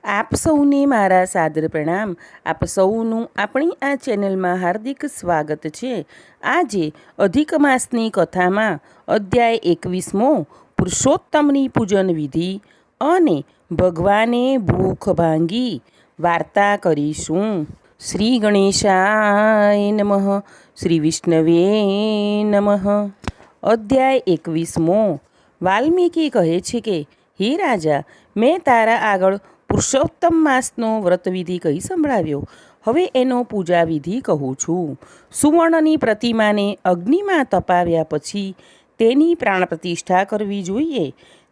આપ સૌને મારા સાદર પ્રણામ. આપ સૌનું આપણી આ ચેનલમાં હાર્દિક સ્વાગત છે. આજે અધિક માસની કથામાં અધ્યાય 21મો પુરુષોત્તમની પૂજન વિધિ અને ભગવાને ભૂખ ભાંગી વાર્તા કરીશું. શ્રી ગણેશાય નમઃ. શ્રી વિષ્ણવે નમઃ. અધ્યાય 21મો. વાલ્મીકી કહે છે કે, હે રાજા, મેં તારા આગળ પુરુષોત્તમ માસનો વ્રતવિધિ કહી સંભળાવ્યો. હવે એનો પૂજા વિધિ કહું છું. સુવર્ણની પ્રતિમાને અગ્નિમાં તપાવ્યા પછી તેની પ્રાણ પ્રતિષ્ઠા કરવી જોઈએ.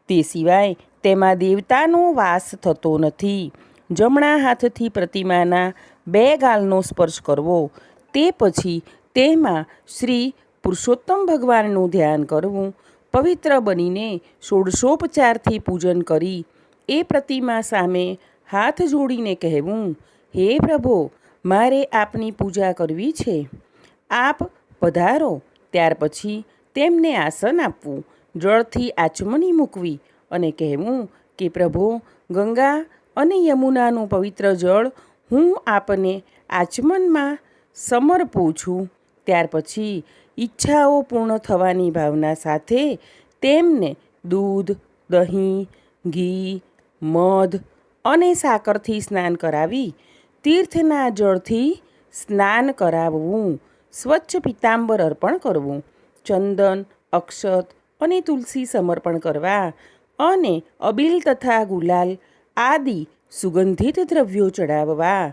તે સિવાય તેમાં દેવતાનો વાસ થતો નથી. જમણા હાથથી પ્રતિમાના 2 ગાલનો સ્પર્શ કરવો. તે પછી તેમાં શ્રી પુરુષોત્તમ ભગવાનનું ધ્યાન કરવું. પવિત્ર બનીને ષોડશોપચારથી પૂજન કરી એ પ્રતિમા સામે હાથ જોડીને કહેવું, હે પ્રભો, મારે આપની પૂજા કરવી છે, આપ પધારો. ત્યાર પછી તેમને આસન આપવું, જળથી આચમની મૂકવી અને કહેવું કે પ્રભો, ગંગા અને યમુનાનું પવિત્ર જળ હું આપને આચમનમાં સમર્પું છું. ત્યાર પછી ઈચ્છાઓ પૂર્ણ થવાની ભાવના સાથે તેમને દૂધ, દહીં, ઘી, મધ અને સાકરથી સ્નાન કરાવી તીર્થના જળથી સ્નાન કરાવવું. સ્વચ્છ પિત્તાંબર અર્પણ કરવું. ચંદન, અક્ષત અને તુલસી સમર્પણ કરવા અને અબીલ તથા ગુલાલ આદિ સુગંધિત દ્રવ્યો ચડાવવા.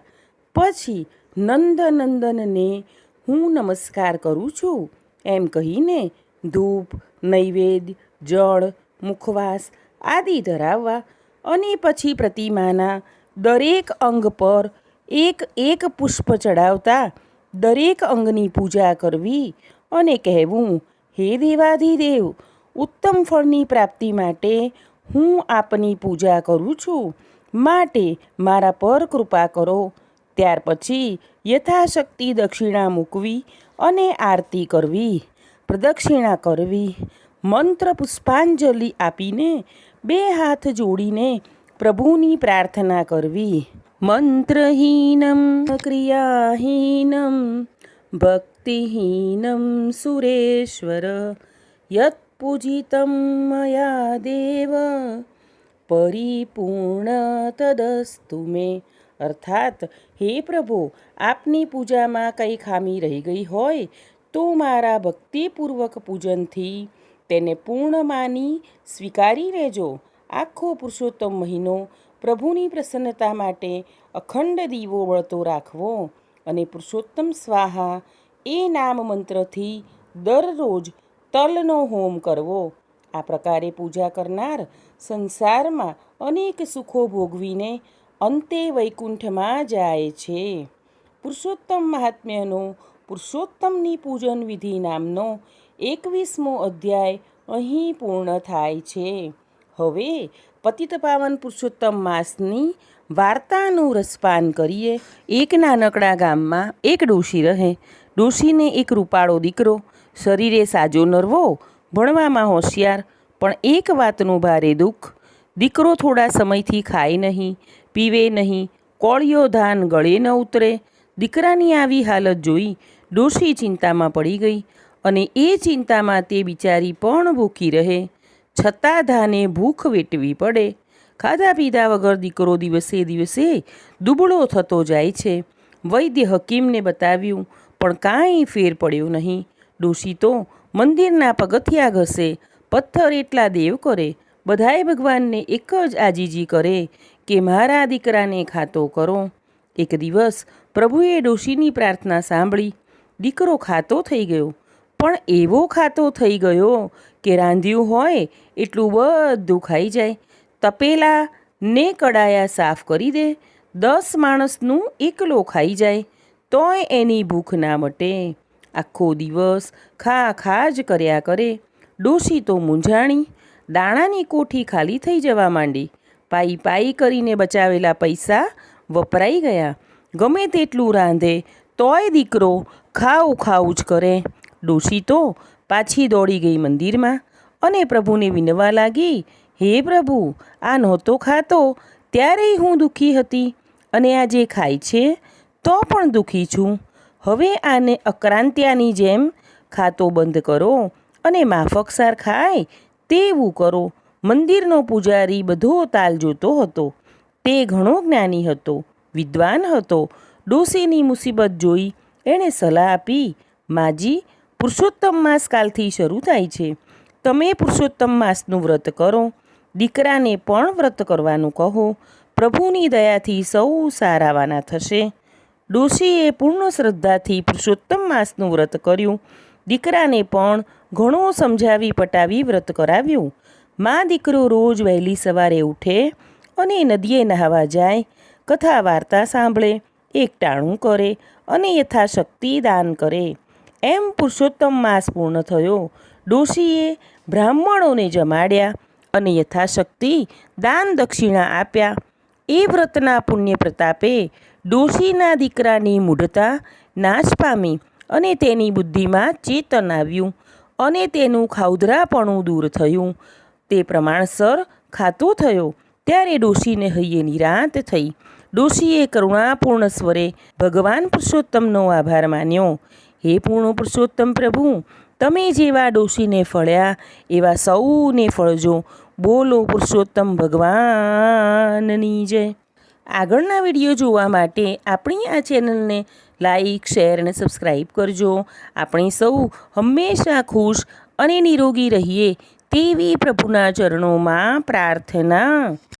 પછી નંદનંદનને હું નમસ્કાર કરું છું એમ કહીને ધૂપ, નૈવેદ્ય, જળ, મુખવાસ આદિ ધરાવવા અને પછી પ્રતિમાના દરેક અંગ પર એક પુષ્પ ચડાવતા દરેક અંગની પૂજા કરવી અને કહેવું, હે દેવાધિદેવ, ઉત્તમ ફળની પ્રાપ્તિ માટે હું આપની પૂજા કરું છું, માટે મારા પર કૃપા કરો. ત્યાર પછી યથાશક્તિ દક્ષિણા મૂકવી અને આરતી કરવી, પ્રદક્ષિણા કરવી, મંત્ર પુષ્પાંજલિ આપીને 2 હાથ જોડીને પ્રભુની પ્રાર્થના કરવી. મંત્રહીનમ ક્રિયાહીનમ ભક્તિહીનમ સુરેશ્વર યત પૂજિતમ મયા દેવ પરિપૂર્ણ તદસ્તુ મે. અર્થાત, હે પ્રભુ, આપની પૂજામાં કંઈ ખામી રહી ગઈ હોય તો મારા ભક્તિપૂર્વક પૂજનથી તેને પૂર્ણ માની સ્વીકારી લેજો. આખો પુરુષોત્તમ મહિનો પ્રભુની પ્રસન્નતા માટે અખંડ દીવો બળતો રાખવો અને પુરુષોત્તમ સ્વાહા એ નામ મંત્રથી દરરોજ તલનો હોમ કરવો. આ પ્રકારે પૂજા કરનાર સંસારમાં અનેક સુખો ભોગવીને અંતે વૈકુંઠમાં જાય છે. પુરુષોત્તમ મહાત્મ્યનો પુરુષોત્તમની પૂજન વિધિ નામનો 21મો અધ્યાય અહીં પૂર્ણ થાય છે. હવે પતિતપાવન પુરુષોત્તમ માસની વાર્તાનું રસપાન કરીએ. એક નાનકડા ગામમાં એક ડોશી રહે. ડોશીને એક રૂપાળો દીકરો, શરીરે સાજો નરવો, ભણવામાં હોશિયાર, પણ એક વાતનું ભારે દુઃખ. દીકરો થોડા સમયથી ખાય નહીં, પીવે નહીં, કોળિયો ધાન ગળે ન ઉતરે. દીકરાની આવી હાલત જોઈ ડોશી ચિંતામાં પડી ગઈ અને એ ચિંતામાં તે બિચારી પણ ભૂખી રહે, છતાં ધાને ભૂખ વેઠવી પડે. ખાધા પીધા વગર દીકરો દિવસે દિવસે દુબળો થતો જાય છે. વૈદ્ય હકીમને બતાવ્યું, પણ કાંઈ ફેર પડ્યો નહીં. ડોશી તો મંદિરના પગથિયા ઘસે, પથ્થર એટલા દેવ કરે, બધાય ભગવાનને એક જ આજીજી કરે કે મારા દીકરાને ખાતો કરો. એક દિવસ પ્રભુએ ડોશીની પ્રાર્થના સાંભળી. દીકરો ખાતો થઈ ગયો, પણ એવો ખાતો થઈ ગયો કે રાંધ્યું હોય એટલું બધું ખાઈ જાય. તપેલા ને કડાયા સાફ કરી દે, 10 માણસનું એકલો ખાઈ જાય તોય એની ભૂખ ના મટે. આખો દિવસ ખા જ કર્યા કરે. ડોશી તો મૂંઝાણી. દાણાની કોઠી ખાલી થઈ જવા માંડી. પાઈ કરીને બચાવેલા પૈસા વપરાઈ ગયા. ગમે તેટલું રાંધે તોય દીકરો ખાવું જ કરે. ડોશી તો પાછી દોડી ગઈ મંદિરમાં અને પ્રભુને વિનવા લાગી, હે પ્રભુ, આ નહોતો ખાતો ત્યારેય હું દુઃખી હતી અને આજે ખાય છે તો પણ દુઃખી છું. હવે આને અક્રાંત્યાની જેમ ખાતો બંધ કરો અને માફકસાર ખાય તેવું કરો. મંદિરનો પૂજારી બધો તાલ જોતો હતો. તે ઘણો જ્ઞાની હતો, વિદ્વાન હતો. ડોશીની મુસીબત જોઈ એણે સલાહ આપી, માજી, પુરુષોત્તમ માસ કાલથી શરૂ થાય છે. તમે પુરુષોત્તમ માસનું વ્રત કરો. દીકરાને પણ વ્રત કરવાનું કહો. પ્રભુની દયાથી સૌ સારાવાના થશે. ડોશીએ પૂર્ણ શ્રદ્ધાથી પુરુષોત્તમ માસનું વ્રત કર્યું. દીકરાને પણ ઘણો સમજાવી પટાવી વ્રત કરાવ્યું. મા દીકરો રોજ વહેલી સવારે ઉઠે અને નદીએ નહાવા જાય, કથા વાર્તા સાંભળે, એકટાણું કરે અને યથાશક્તિ દાન કરે. એમ પુરુષોત્તમ માસ પૂર્ણ થયો. ડોશીએ બ્રાહ્મણોને જમાડ્યા અને યથાશક્તિ દાન દક્ષિણા આપ્યા. એ વ્રતના પુણ્ય પ્રતાપે ડોશીના દીકરાની મૂઢતા નાશ પામી અને તેની બુદ્ધિમાં ચેતન આવ્યું અને તેનું ખાઉધરાપણું દૂર થયું. તે પ્રમાણસર ખાતો થયો. ત્યારે ડોશીને હૈયે નિરાંત થઈ. ડોશીએ કરુણાપૂર્ણ સ્વરે ભગવાન પુરુષોત્તમનો આભાર માન્યો. હે પૂર્ણ પુરુષોત્તમ પ્રભુ, તમે જેવા ડોશીને ફળ્યા એવા સૌને ફળજો. બોલો પુરુષોત્તમ ભગવાનની જય. આગળના વિડીયો જોવા માટે આપણી આ ચેનલને લાઈક, શેર અને સબસ્ક્રાઈબ કરજો. આપણે સૌ હંમેશા ખુશ અને નિરોગી રહીએ તેવી પ્રભુના ચરણોમાં પ્રાર્થના.